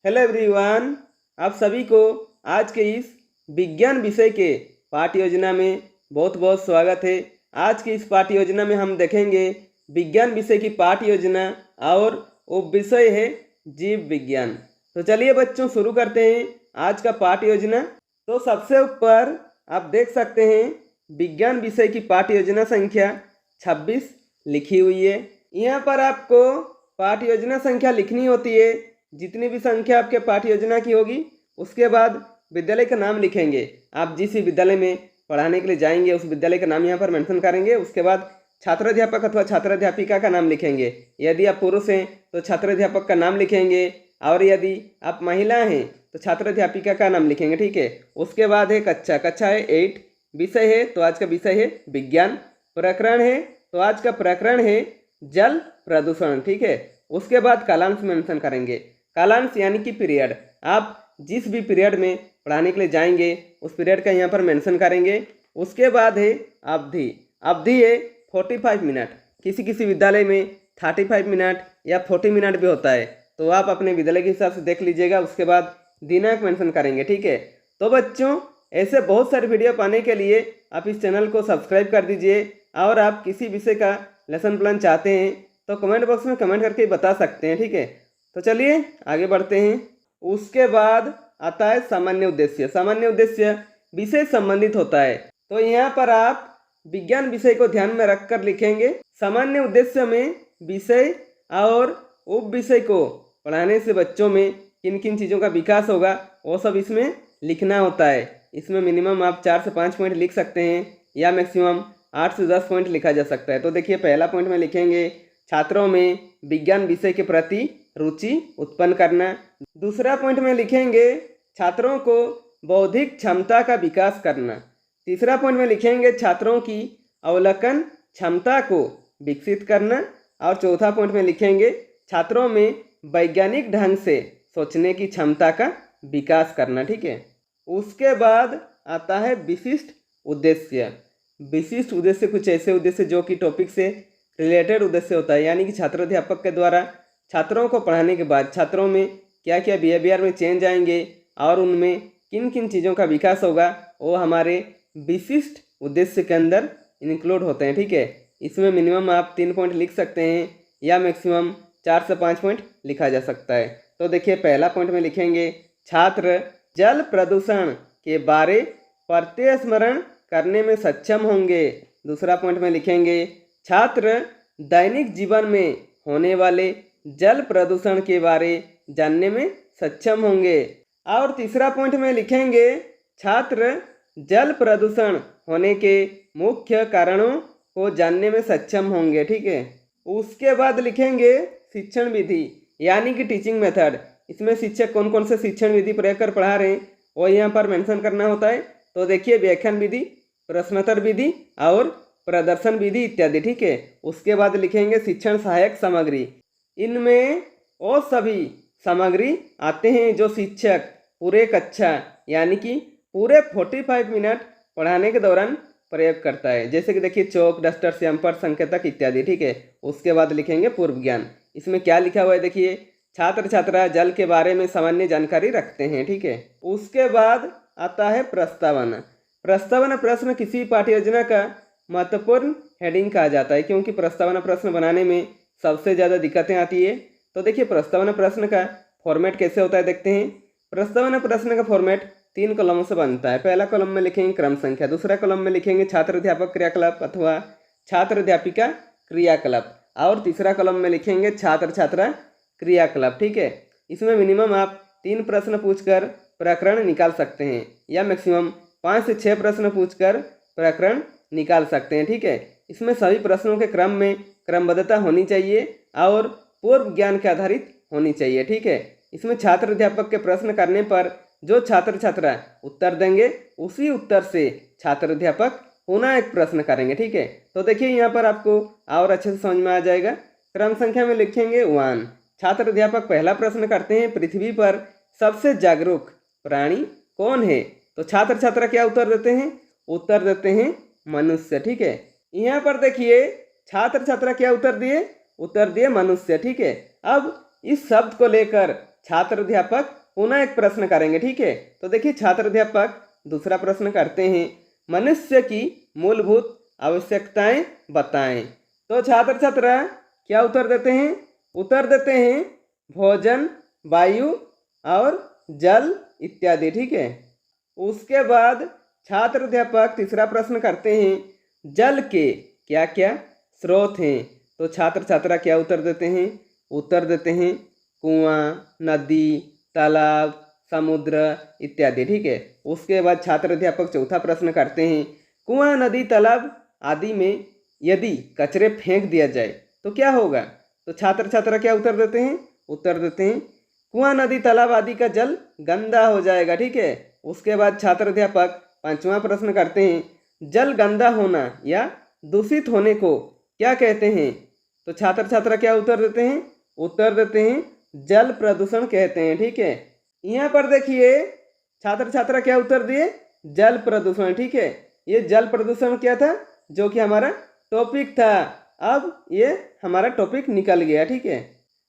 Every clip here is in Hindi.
हेलो एवरीवन, आप सभी को आज के इस विज्ञान विषय के पाठ योजना में बहुत बहुत स्वागत है। आज की इस पाठ योजना में हम देखेंगे विज्ञान विषय की पाठ योजना और वो विषय है जीव विज्ञान। तो चलिए बच्चों शुरू करते हैं आज का पाठ योजना। तो सबसे ऊपर आप देख सकते हैं विज्ञान विषय की पाठ योजना संख्या 26 लिखी हुई है। यहाँ पर आपको पाठ योजना संख्या लिखनी होती है। जितनी भी संख्या आपके पाठ योजना की होगी उसके बाद विद्यालय का नाम लिखेंगे। आप जिस भी विद्यालय में पढ़ाने के लिए जाएंगे उस विद्यालय का नाम यहाँ पर मेंशन करेंगे। उसके बाद छात्राध्यापक अथवा छात्राध्यापिका का नाम लिखेंगे। यदि आप पुरुष हैं तो छात्राध्यापक का नाम लिखेंगे और यदि आप महिला हैं तो छात्राध्यापिका का नाम लिखेंगे। ठीक है। उसके बाद है कक्षा है 8, विषय है तो आज का विषय है विज्ञान, प्रकरण है तो आज का प्रकरण है जल प्रदूषण। ठीक है। उसके बाद कालांश मेंशन करेंगे। कालांश यानी कि पीरियड, आप जिस भी पीरियड में पढ़ाने के लिए जाएंगे उस पीरियड का यहाँ पर मेंशन करेंगे। उसके बाद है अवधि। अवधि है 45 मिनट। किसी किसी विद्यालय में 35 मिनट या 40 मिनट भी होता है, तो आप अपने विद्यालय के हिसाब से देख लीजिएगा। उसके बाद दिनांक मेंशन करेंगे। ठीक है। तो बच्चों ऐसे बहुत सारे वीडियो पाने के लिए आप इस चैनल को सब्सक्राइब कर दीजिए। और आप किसी विषय का लेसन प्लान चाहते हैं तो कमेंट बॉक्स में कमेंट करके बता सकते हैं। ठीक है। तो चलिए आगे बढ़ते हैं। उसके बाद आता है सामान्य उद्देश्य। सामान्य उद्देश्य विषय संबंधित होता है, तो यहाँ पर आप विज्ञान विषय को ध्यान में रखकर लिखेंगे। सामान्य उद्देश्य में विषय और उप विषय को पढ़ाने से बच्चों में किन किन चीज़ों का विकास होगा वो सब इसमें लिखना होता है। इसमें मिनिमम आप 4 से 5 पॉइंट लिख सकते हैं या मैक्सिमम 8 से 10 पॉइंट लिखा जा सकता है। तो देखिए पहला पॉइंट में लिखेंगे छात्रों में विज्ञान विषय के प्रति रुचि उत्पन्न करना। दूसरा पॉइंट में लिखेंगे छात्रों को बौद्धिक क्षमता का विकास करना। तीसरा पॉइंट में लिखेंगे छात्रों की अवलोकन क्षमता को विकसित करना। और चौथा पॉइंट में लिखेंगे छात्रों में वैज्ञानिक ढंग से सोचने की क्षमता का विकास करना। ठीक है। उसके बाद आता है विशिष्ट उद्देश्य। विशिष्ट उद्देश्य कुछ ऐसे उद्देश्य जो कि टॉपिक से रिलेटेड उद्देश्य होता है, यानी कि छात्राध्यापक के द्वारा छात्रों को पढ़ाने के बाद छात्रों में क्या क्या बिहेवियर में चेंज आएंगे और उनमें किन किन चीज़ों का विकास होगा वो हमारे विशिष्ट उद्देश्य के अंदर इंक्लूड होते हैं। ठीक है। इसमें मिनिमम आप 3 पॉइंट लिख सकते हैं या मैक्सिमम 4 से 5 पॉइंट लिखा जा सकता है। तो देखिए पहला पॉइंट में लिखेंगे छात्र जल प्रदूषण के बारे प्रत्यय स्मरण करने में सक्षम होंगे। दूसरा पॉइंट में लिखेंगे छात्र दैनिक जीवन में होने वाले जल प्रदूषण के बारे जानने में सक्षम होंगे। और तीसरा पॉइंट में लिखेंगे छात्र जल प्रदूषण होने के मुख्य कारणों को जानने में सक्षम होंगे। ठीक है। उसके बाद लिखेंगे शिक्षण विधि यानी कि टीचिंग मेथड। इसमें शिक्षक कौन कौन से शिक्षण विधि प्रयोग कर पढ़ा रहे हैं वो यहाँ पर मेंशन करना होता है। तो देखिए व्याख्यान विधि, प्रश्नोत्तर विधि और प्रदर्शन विधि इत्यादि। ठीक है। उसके बाद लिखेंगे शिक्षण सहायक सामग्री। इनमें वो सभी सामग्री आते हैं जो शिक्षक पूरे कक्षा यानी कि पूरे 45 मिनट पढ़ाने के दौरान प्रयोग करता है। जैसे कि देखिए चौक, डस्टर, श्यामपर, संकेतक इत्यादि। ठीक है। उसके बाद लिखेंगे पूर्व ज्ञान। इसमें क्या लिखा हुआ है देखिए छात्र छात्रा जल के बारे में सामान्य जानकारी रखते हैं। ठीक है। उसके बाद आता है प्रस्तावना। प्रस्तावना प्रश्न किसी पाठ्य योजना का महत्वपूर्ण हेडिंग कहा जाता है, क्योंकि प्रस्तावना प्रश्न बनाने में सबसे ज़्यादा दिक्कतें आती है। तो देखिए प्रस्तावना प्रश्न का फॉर्मेट कैसे होता है देखते हैं। प्रस्तावना प्रश्न का फॉर्मेट 3 कॉलमों से बनता है। पहला कॉलम में लिखेंगे क्रम संख्या, दूसरा कॉलम में लिखेंगे छात्र अध्यापक क्रियाकलाप अथवा छात्र अध्यापिका क्रियाकलाप और तीसरा कॉलम में लिखेंगे छात्र छात्रा क्रियाकलाप। ठीक है। इसमें मिनिमम आप 3 प्रश्न पूछकर प्रकरण निकाल सकते हैं या मैक्सिमम 5 से 6 प्रश्न पूछकर प्रकरण निकाल सकते हैं। ठीक है। इसमें सभी प्रश्नों के क्रम में क्रमबद्धता होनी चाहिए और पूर्व ज्ञान के आधारित होनी चाहिए। ठीक है। इसमें छात्र अध्यापक के प्रश्न करने पर जो छात्र छात्रा उत्तर देंगे उसी उत्तर से छात्र अध्यापक पुनः एक प्रश्न करेंगे। ठीक है। तो देखिए यहाँ पर आपको और अच्छे से समझ में आ जाएगा। क्रम संख्या में लिखेंगे 1। छात्र अध्यापक पहला प्रश्न करते हैं पृथ्वी पर सबसे जागरूक प्राणी कौन है। तो छात्र छात्रा क्या उत्तर देते हैं? उत्तर देते हैं मनुष्य। ठीक है। यहाँ पर देखिए छात्र छात्रा क्या उत्तर दिए? उत्तर दिए मनुष्य। ठीक है। अब इस शब्द को लेकर छात्र अध्यापक पुनः एक प्रश्न करेंगे, ठीक है। तो देखिए छात्र अध्यापक दूसरा प्रश्न करते हैं, मनुष्य की मूलभूत आवश्यकताएं बताएं। तो छात्र छात्रा क्या उत्तर देते हैं? उत्तर देते हैं भोजन, वायु और जल इत्यादि, ठीक है। उसके बाद छात्र अध्यापक तीसरा प्रश्न करते हैं, जल के क्या क्या स्रोत हैं। तो छात्र छात्रा क्या उत्तर देते हैं? उत्तर देते हैं कुआं, नदी, तालाब, समुद्र इत्यादि, ठीक है। उसके बाद छात्र अध्यापक चौथा प्रश्न करते हैं, कुआं, नदी, तालाब आदि में यदि कचरे फेंक दिया जाए तो क्या होगा। तो छात्र छात्रा क्या उत्तर देते हैं? उत्तर देते हैं कुआं, नदी, तालाब आदि का जल गंदा हो जाएगा, ठीक है। उसके बाद छात्र अध्यापक पांचवा प्रश्न करते हैं, जल गंदा होना या दूषित होने को क्या कहते हैं। तो छात्र छात्रा क्या उत्तर देते हैं? उत्तर देते हैं जल प्रदूषण कहते हैं, ठीक है। यहाँ पर देखिए छात्र छात्रा क्या उत्तर दिए? जल प्रदूषण, ठीक है। ये जल प्रदूषण क्या था? जो कि हमारा टॉपिक था। अब ये हमारा टॉपिक निकल गया, ठीक है।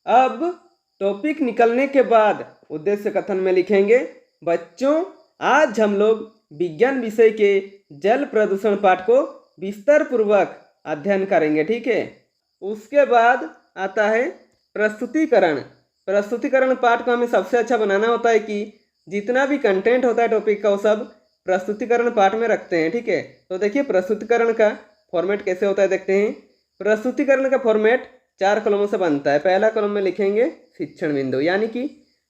अब टॉपिक निकलने के बाद उद्देश्य कथन में लिखेंगे, बच्चों आज हम लोग विज्ञान विषय के जल प्रदूषण पाठ को विस्तार पूर्वक अध्ययन करेंगे, ठीक है। उसके बाद आता है प्रस्तुतिकरण। प्रस्तुतिकरण पाठ को हमें सबसे अच्छा बनाना होता है कि जितना भी कंटेंट होता है टॉपिक का वो सब प्रस्तुतिकरण पाठ में रखते हैं, ठीक है। तो देखिए प्रस्तुतिकरण का फॉर्मेट कैसे होता है देखते हैं। प्रस्तुतिकरण का फॉर्मेट 4 कॉलमों से बनता है। पहला कॉलम में लिखेंगे शिक्षण बिंदु यानी कि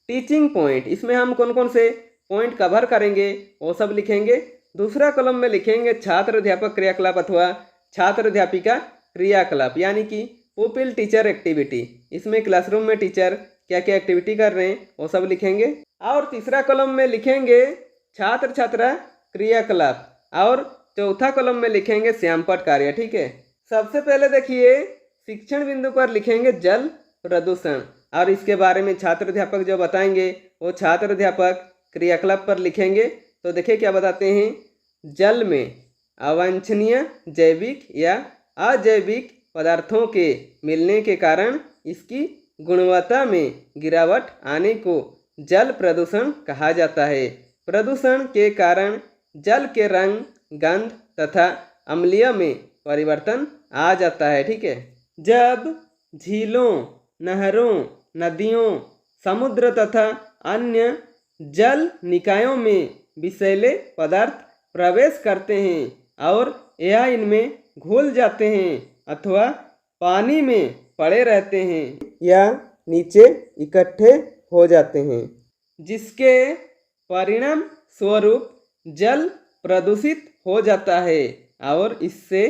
टीचिंग पॉइंट, इसमें हम कौन कौन से पॉइंट कवर करेंगे वो सब लिखेंगे। दूसरा कॉलम में लिखेंगे छात्र अध्यापक क्रियाकलाप अथवा छात्र अध्यापिका क्रियाकलाप यानी कि पुपिल टीचर एक्टिविटी, इसमें क्लासरूम में टीचर क्या क्या एक्टिविटी कर रहे हैं वो सब लिखेंगे। और तीसरा कॉलम में लिखेंगे छात्र छात्रा क्रियाकलाप और चौथा कॉलम में लिखेंगे श्यामपट कार्य, ठीक है। सबसे पहले देखिए शिक्षण बिंदु पर लिखेंगे जल प्रदूषण और इसके बारे में छात्र अध्यापक जो बताएंगे वो छात्र अध्यापक क्रियाकलाप पर लिखेंगे। तो देखिए क्या बताते हैं, जल में अवांछनीय जैविक या अजैविक पदार्थों के मिलने के कारण इसकी गुणवत्ता में गिरावट आने को जल प्रदूषण कहा जाता है। प्रदूषण के कारण जल के रंग, गंध तथा अम्लीय में परिवर्तन आ जाता है, ठीक है। जब झीलों, नहरों, नदियों, समुद्र तथा अन्य जल निकायों में विषैले पदार्थ प्रवेश करते हैं और यह इनमें घुल जाते हैं अथवा पानी में पड़े रहते हैं या नीचे इकट्ठे हो जाते हैं, जिसके परिणाम स्वरूप जल प्रदूषित हो जाता है और इससे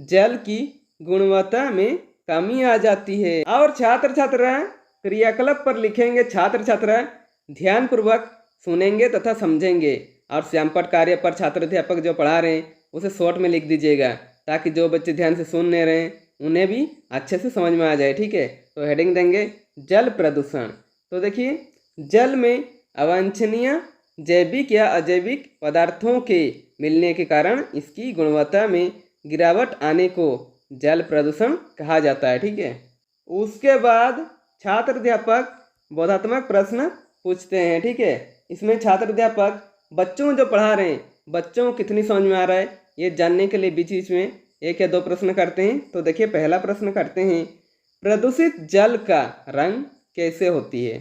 जल की गुणवत्ता में कमी आ जाती है। और छात्र छात्रा क्रियाकलाप पर लिखेंगे, छात्र छात्रा ध्यानपूर्वक सुनेंगे तथा समझेंगे और श्यामपट कार्य पर छात्र अध्यापक जो पढ़ा रहे हैं उसे शॉर्ट में लिख दीजिएगा ताकि जो बच्चे ध्यान से सुन नहीं रहे हैं उन्हें भी अच्छे से समझ में आ जाए, ठीक है। तो हेडिंग देंगे जल प्रदूषण। तो देखिए जल में अवांछनीय जैविक या अजैविक पदार्थों के मिलने के कारण इसकी गुणवत्ता में गिरावट आने को जल प्रदूषण कहा जाता है, ठीक है। उसके बाद छात्र अध्यापक बोधात्मक प्रश्न पूछते हैं, ठीक है। इसमें छात्र अध्यापक बच्चों जो पढ़ा रहे हैं बच्चों को कितनी समझ में आ रहा है ये जानने के लिए बीच बीच में 1 या 2 प्रश्न करते हैं। तो देखिए पहला प्रश्न करते हैं, प्रदूषित जल का रंग कैसे होती है।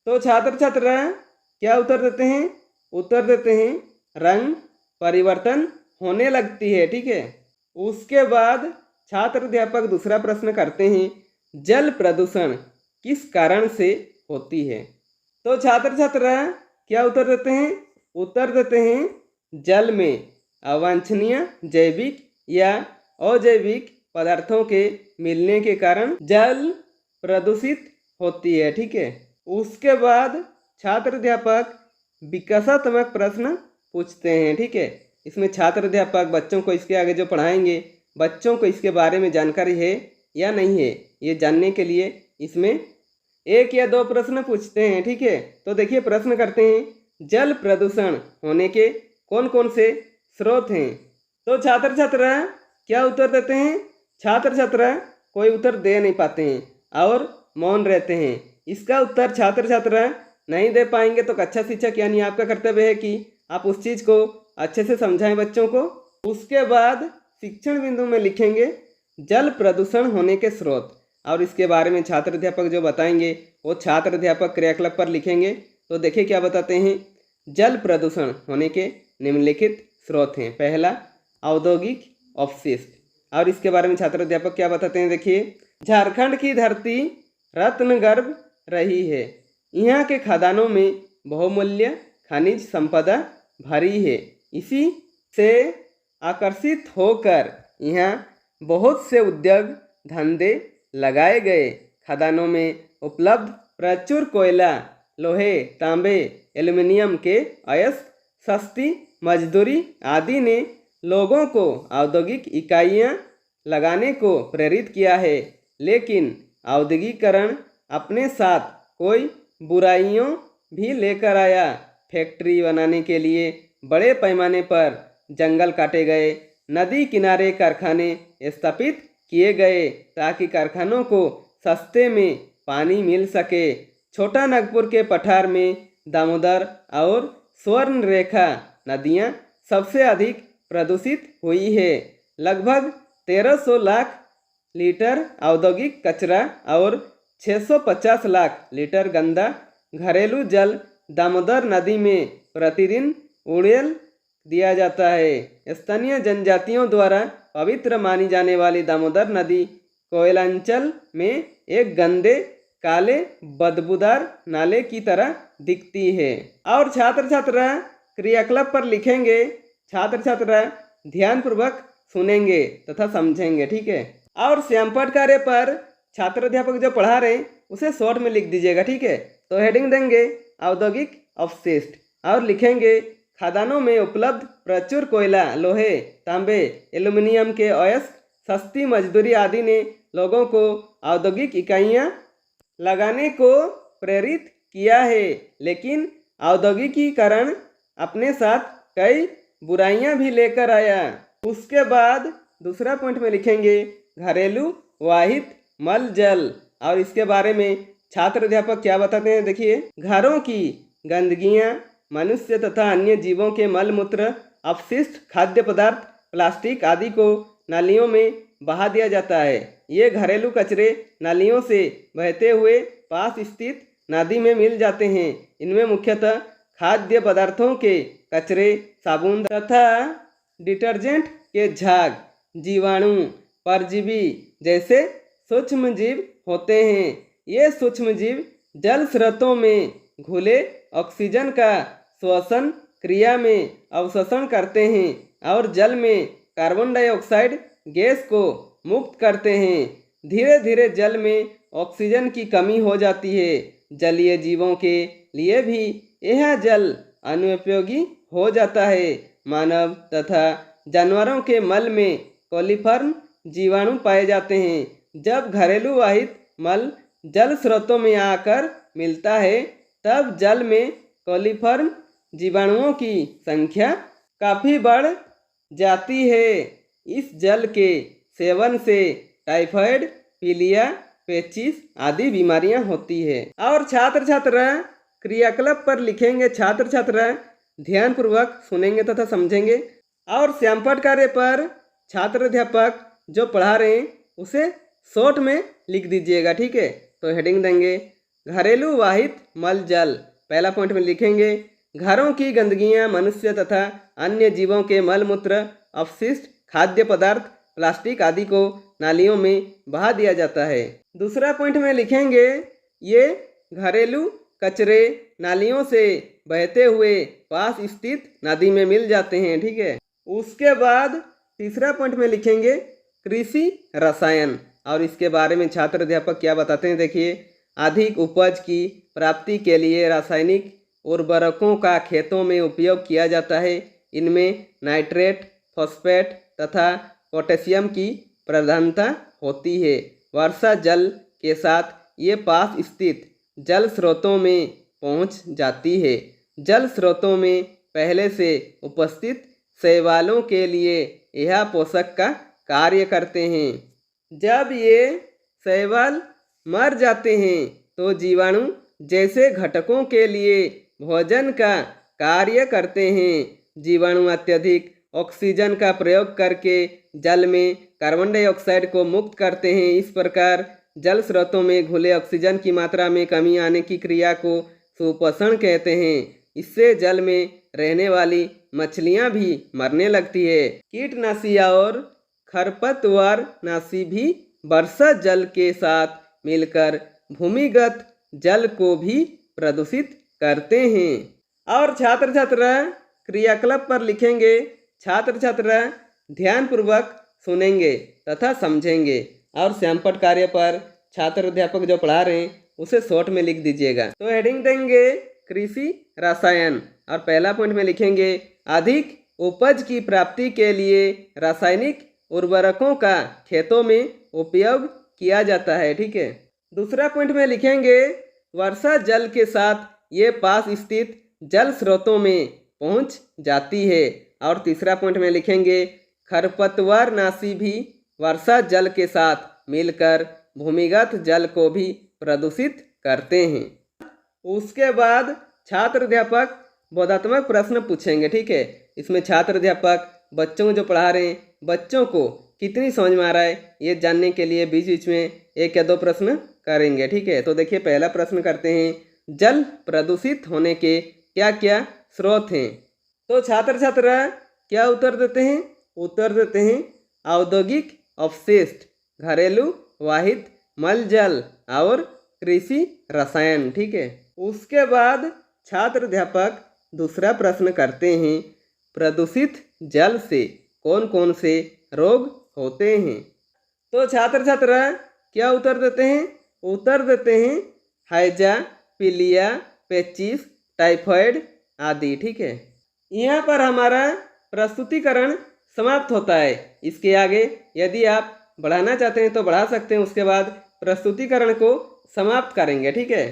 तो छात्र छात्रा क्या उत्तर देते हैं? उत्तर देते हैं रंग परिवर्तन होने लगती है, ठीक है। उसके बाद छात्र अध्यापक दूसरा प्रश्न करते हैं, जल प्रदूषण किस कारण से होती है। तो छात्र छात्रा क्या उत्तर देते हैं? उत्तर देते हैं जल में अवांछनीय जैविक या अजैविक पदार्थों के मिलने के कारण जल प्रदूषित होती है, ठीक है। उसके बाद छात्र अध्यापक विकासात्मक प्रश्न पूछते हैं, ठीक है। इसमें छात्र अध्यापक बच्चों को इसके आगे जो पढ़ाएंगे बच्चों को इसके बारे में जानकारी है या नहीं है ये जानने के लिए इसमें 1 या 2 प्रश्न पूछते हैं, ठीक है। तो देखिए प्रश्न करते हैं, जल प्रदूषण होने के कौन कौन से स्रोत हैं। तो छात्र छात्रा क्या उत्तर देते हैं? छात्र छात्रा कोई उत्तर दे नहीं पाते हैं और मौन रहते हैं। इसका उत्तर छात्र छात्रा नहीं दे पाएंगे तो कक्षा शिक्षक यानी आपका कर्तव्य है कि आप उस चीज़ को अच्छे से समझाएं बच्चों को। उसके बाद शिक्षण बिंदु में लिखेंगे जल प्रदूषण होने के स्रोत, और इसके बारे में छात्र अध्यापक जो बताएंगे वो छात्र अध्यापक क्रियाकलाप पर लिखेंगे। तो देखिए क्या बताते हैं। जल प्रदूषण होने के निम्नलिखित स्रोत हैं। पहला, औद्योगिक अपशिष्ट, और इसके बारे में छात्र अध्यापक क्या बताते हैं। देखिए, झारखंड की धरती रत्न गर्भ रही है, यहाँ के खदानों में बहुमूल्य खनिज संपदा भरी है, इसी से आकर्षित होकर यहाँ बहुत से उद्योग धंधे लगाए गए। खदानों में उपलब्ध प्रचुर कोयला, लोहे, तांबे, एल्युमिनियम के अयस्क, सस्ती मजदूरी आदि ने लोगों को औद्योगिक इकाइयाँ लगाने को प्रेरित किया है। लेकिन औद्योगिकरण अपने साथ कोई बुराइयों भी लेकर आया। फैक्ट्री बनाने के लिए बड़े पैमाने पर जंगल काटे गए, नदी किनारे कारखाने स्थापित किए गए ताकि कारखानों को सस्ते में पानी मिल सके। छोटा नागपुर के पठार में दामोदर और स्वर्ण रेखा नदियाँ सबसे अधिक प्रदूषित हुई है। लगभग 1300 लाख लीटर औद्योगिक कचरा और 650 लाख लीटर गंदा घरेलू जल दामोदर नदी में प्रतिदिन उड़ेल दिया जाता है। स्थानीय जनजातियों द्वारा पवित्र मानी जाने वाली दामोदर नदी कोयलांचल में एक गंदे काले बदबूदार नाले की तरह दिखती है। और छात्र छात्रा क्रियाकलाप पर लिखेंगे। छात्र छात्रा ध्यानपूर्वक सुनेंगे तथा समझेंगे, ठीक है। और श्यामपाठ कार्य पर छात्र अध्यापक जो पढ़ा रहे हैं उसे शॉर्ट में लिख दीजिएगा, ठीक है। तो हेडिंग देंगे औद्योगिक अपशिष्ट, और लिखेंगे खदानों में उपलब्ध प्रचुर कोयला, लोहे, तांबे, एल्युमिनियम के अयस्क, सस्ती मजदूरी आदि ने लोगों को औद्योगिक इकाइयाँ लगाने को प्रेरित किया है। लेकिन औद्योगिकीकरण अपने साथ कई बुराइयां भी लेकर आया। उसके बाद दूसरा पॉइंट में लिखेंगे घरेलू वाहित मल जल, और इसके बारे में छात्र अध्यापक क्या बताते हैं। देखिए, घरों की गंदगियां, मनुष्य तथा अन्य जीवों के मल मूत्र, अपशिष्ट खाद्य पदार्थ, प्लास्टिक आदि को नालियों में बहा दिया जाता है। ये घरेलू कचरे नालियों से बहते हुए पास स्थित नदी में मिल जाते हैं। इनमें मुख्यतः खाद्य पदार्थों के कचरे, साबुन तथा डिटर्जेंट के झाग, जीवाणु, परजीवी जैसे सूक्ष्म जीव होते हैं। ये सूक्ष्म जीव जल स्रोतों में घुले ऑक्सीजन का श्वसन क्रिया में अवशोषण करते हैं और जल में कार्बन डाइऑक्साइड गैस को मुक्त करते हैं। धीरे धीरे जल में ऑक्सीजन की कमी हो जाती है। जलीय जीवों के लिए भी यह जल अनुपयोगी हो जाता है। मानव तथा जानवरों के मल में कोलिफॉर्म जीवाणु पाए जाते हैं। जब घरेलू वाहित मल जल स्रोतों में आकर मिलता है तब जल में कोलिफॉर्म जीवाणुओं की संख्या काफ़ी बढ़ जाती है। इस जल के सेवन से टाइफाइड, पीलिया, पेचिस आदि बीमारियां होती है। और छात्र छात्रा क्रियाकलाप पर लिखेंगे। छात्र छात्रा ध्यानपूर्वक सुनेंगे तथा समझेंगे। और श्यामपाठ कार्य पर छात्र अध्यापक जो पढ़ा रहे हैं उसे शॉर्ट में लिख दीजिएगा, ठीक है। तो हेडिंग देंगे घरेलू वाहित मल जल। पहला पॉइंट में लिखेंगे घरों की गंदगियां, मनुष्य तथा अन्य जीवों के मल मूत्र, अपशिष्ट खाद्य पदार्थ, प्लास्टिक आदि को नालियों में बहा दिया जाता है। दूसरा पॉइंट में लिखेंगे ये घरेलू कचरे नालियों से बहते हुए पास स्थित नदी में मिल जाते हैं, ठीक है। उसके बाद तीसरा पॉइंट में लिखेंगे कृषि रसायन, और इसके बारे में छात्र अध्यापक क्या बताते हैं। देखिए, अधिक उपज की प्राप्ति के लिए रासायनिक उर्वरकों का खेतों में उपयोग किया जाता है। इनमें नाइट्रेट, फॉस्फेट तथा पोटेशियम की प्रधानता होती है। वर्षा जल के साथ ये पास स्थित जल स्रोतों में पहुंच जाती है। जल स्रोतों में पहले से उपस्थित शैवालों के लिए यह पोषक का कार्य करते हैं। जब ये शैवाल मर जाते हैं तो जीवाणु जैसे घटकों के लिए भोजन का कार्य करते हैं। जीवाणु अत्यधिक ऑक्सीजन का प्रयोग करके जल में कार्बन डाइऑक्साइड को मुक्त करते हैं। इस प्रकार जल स्रोतों में घुले ऑक्सीजन की मात्रा में कमी आने की क्रिया को सुपोषण कहते हैं। इससे जल में रहने वाली मछलियां भी मरने लगती है। कीटनाशी और खरपतवारनाशी भी वर्षा जल के साथ मिलकर भूमिगत जल को भी प्रदूषित करते हैं। और छात्र छात्रा क्रियाकलाप पर लिखेंगे। छात्र छात्रा ध्यानपूर्वक सुनेंगे तथा समझेंगे और श्यामपट कार्य पर छात्र अध्यापक जो पढ़ा रहे हैं उसे शॉर्ट में लिख दीजिएगा। तो हेडिंग देंगे कृषि रसायन और पहला पॉइंट में लिखेंगे अधिक उपज की प्राप्ति के लिए रासायनिक उर्वरकों का खेतों में उपयोग किया जाता है। ठीक है। दूसरा पॉइंट में लिखेंगे वर्षा जल के साथ ये पास स्थित जल स्रोतों में पहुंच जाती है। और तीसरा पॉइंट में लिखेंगे खरपतवारनाशी भी वर्षा जल के साथ मिलकर भूमिगत जल को भी प्रदूषित करते हैं। उसके बाद छात्र अध्यापक बोधात्मक प्रश्न पूछेंगे। ठीक है। इसमें छात्र अध्यापक बच्चों जो पढ़ा रहे हैं बच्चों को कितनी समझ में आ रहा है ये जानने के लिए बीच बीच में एक या दो प्रश्न करेंगे। ठीक है। तो देखिए पहला प्रश्न करते हैं जल प्रदूषित होने के क्या क्या स्रोत हैं। तो छात्र छात्रा क्या उत्तर देते हैं? उत्तर देते हैं औद्योगिक अपशिष्ट, घरेलू वाहित मल जल और कृषि रसायन। ठीक है। उसके बाद छात्र अध्यापक दूसरा प्रश्न करते हैं प्रदूषित जल से कौन कौन से रोग होते हैं। तो छात्र छात्रा क्या उत्तर देते हैं? उत्तर देते हैं हैजा, पीलिया, पेचिस, टाइफाइड आदि। ठीक है। यहाँ पर हमारा प्रस्तुतिकरण समाप्त होता है। इसके आगे यदि आप बढ़ाना चाहते हैं तो बढ़ा सकते हैं। उसके बाद प्रस्तुतिकरण को समाप्त करेंगे। ठीक है।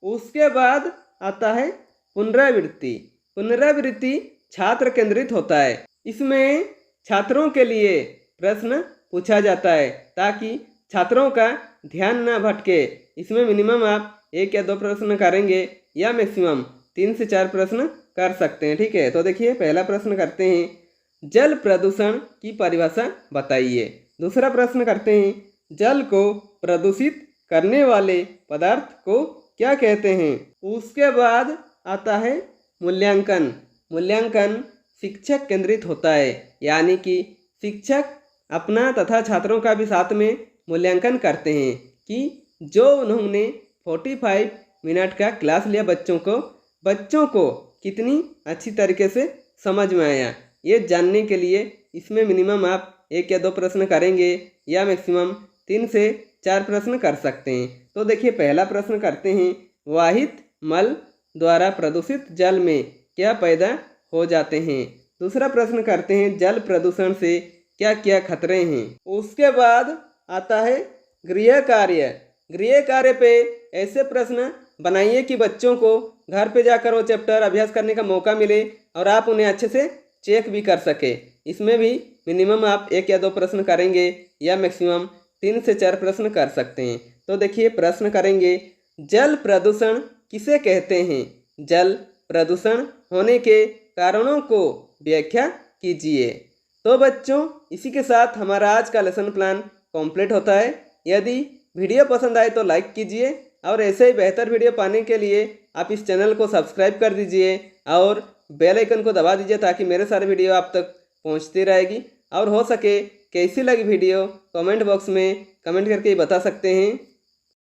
उसके बाद आता है पुनरावृत्ति। पुनरावृत्ति छात्र केंद्रित होता है। इसमें छात्रों के लिए प्रश्न पूछा जाता है ताकि छात्रों का ध्यान न भटके। इसमें मिनिमम आप एक या दो प्रश्न करेंगे या मैक्सिमम 3 से 4 प्रश्न कर सकते हैं। ठीक है। तो देखिए पहला प्रश्न करते हैं जल प्रदूषण की परिभाषा बताइए। दूसरा प्रश्न करते हैं जल को प्रदूषित करने वाले पदार्थ को क्या कहते हैं। उसके बाद आता है मूल्यांकन। मूल्यांकन शिक्षक केंद्रित होता है, यानी कि शिक्षक अपना तथा छात्रों का भी साथ में मूल्यांकन करते हैं कि जो उन्होंने 45 मिनट का क्लास लिया बच्चों को कितनी अच्छी तरीके से समझ में आया। ये जानने के लिए इसमें मिनिमम आप एक या दो प्रश्न करेंगे या मैक्सिमम 3 से 4 प्रश्न कर सकते हैं। तो देखिए पहला प्रश्न करते हैं वाहित मल द्वारा प्रदूषित जल में क्या पैदा हो जाते हैं। दूसरा प्रश्न करते हैं जल प्रदूषण से क्या क्या खतरे हैं। उसके बाद आता है गृह कार्य। गृह कार्य पे ऐसे प्रश्न बनाइए कि बच्चों को घर पे जाकर वो चैप्टर अभ्यास करने का मौका मिले और आप उन्हें अच्छे से चेक भी कर सके। इसमें भी मिनिमम आप एक या दो प्रश्न करेंगे या मैक्सिमम 3 से 4 प्रश्न कर सकते हैं। तो देखिए प्रश्न करेंगे जल प्रदूषण किसे कहते हैं। जल प्रदूषण होने के कारणों को व्याख्या कीजिए। तो बच्चों इसी के साथ हमारा आज का लेसन प्लान कंप्लीट होता है। यदि वीडियो पसंद आए तो लाइक कीजिए और ऐसे ही बेहतर वीडियो पाने के लिए आप इस चैनल को सब्सक्राइब कर दीजिए और बेल आइकन को दबा दीजिए ताकि मेरे सारे वीडियो आप तक पहुंचती रहेगी। और हो सके कैसी लगी वीडियो कमेंट बॉक्स में कमेंट करके बता सकते हैं।